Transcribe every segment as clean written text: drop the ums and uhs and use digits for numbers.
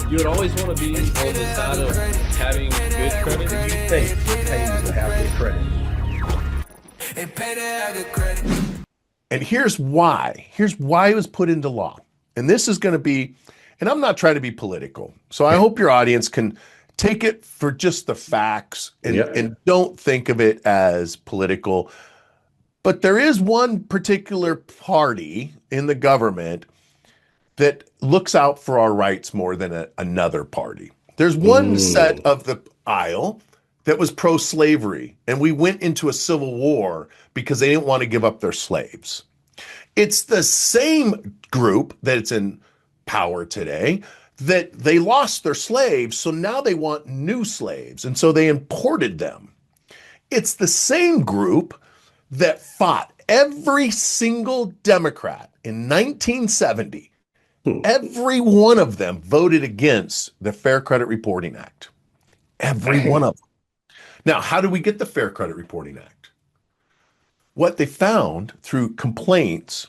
You would always want to be on the side of having good credit. Do you think paying to have good credit? And here's why. Here's why it was put into law. And this is going to be, and I'm not trying to be political, so I hope your audience can take it for just the facts and don't think of it as political. But there is one particular party in the government that looks out for our rights more than another party. There's one set of the aisle that was pro-slavery, and we went into a civil war because they didn't want to give up their slaves. It's the same group that's in power today that they lost their slaves, so now they want new slaves, and so they imported them. It's the same group that fought every single Democrat in 1970. Every one of them voted against the Fair Credit Reporting Act. Every one of them. Now, how do we get the Fair Credit Reporting Act? What they found through complaints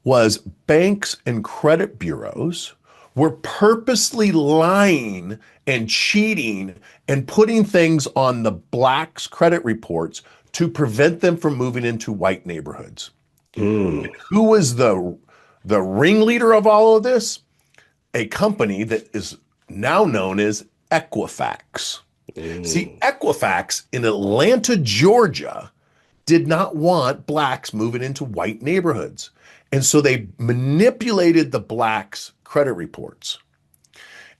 was banks and credit bureaus were purposely lying and cheating and putting things on the blacks' credit reports to prevent them from moving into white neighborhoods. Who was the ringleader of all of this? A company that is now known as Equifax. See, Equifax in Atlanta, Georgia, did not want blacks moving into white neighborhoods. And so they manipulated the blacks' credit reports.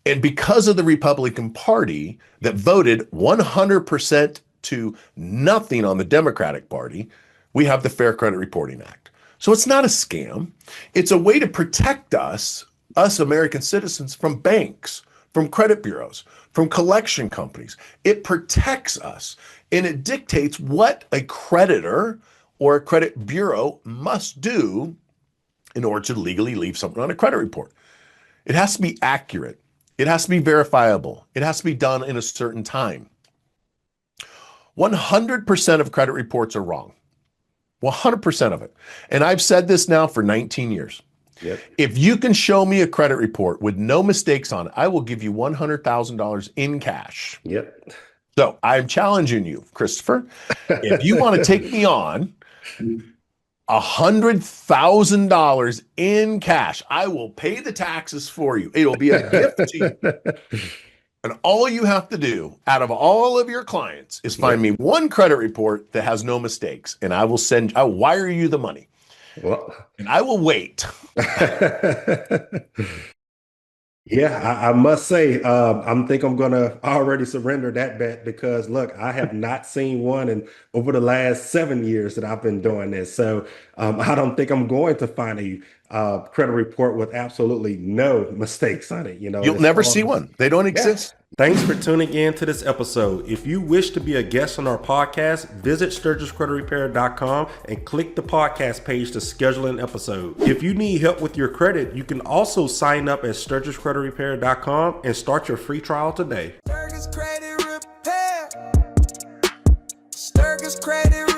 And because of the Republican Party that voted 100% to nothing on the Democratic Party, we have the Fair Credit Reporting Act. So it's not a scam. It's a way to protect us American citizens, from banks, from credit bureaus, from collection companies. It protects us, and it dictates what a creditor or a credit bureau must do in order to legally leave something on a credit report. It has to be accurate. It has to be verifiable. It has to be done in a certain time. 100% of credit reports are wrong. 100% of it. And I've said this now for 19 years. If you can show me a credit report with no mistakes on it, I will give you $100,000 in cash. So I'm challenging you, Christopher. If you want to take me on $100,000 in cash, I will pay the taxes for you. It'll be a gift to you. And all you have to do out of all of your clients is find me one credit report that has no mistakes, and I'll wire you the money. And I will wait. I must say, I think I'm going to already surrender that bet because, look, I have not seen one in over the last 7 years that I've been doing this. So I don't think I'm going to find a credit report with absolutely no mistakes on it. You'll never see one. They don't exist. Thanks for tuning in to this episode. If you wish to be a guest on our podcast, visit StirgusCreditRepair.com and click the podcast page to schedule an episode. If you need help with your credit, you can also sign up at StirgusCreditRepair.com and start your free trial today. Stirgus Credit Repair. Stirgus Credit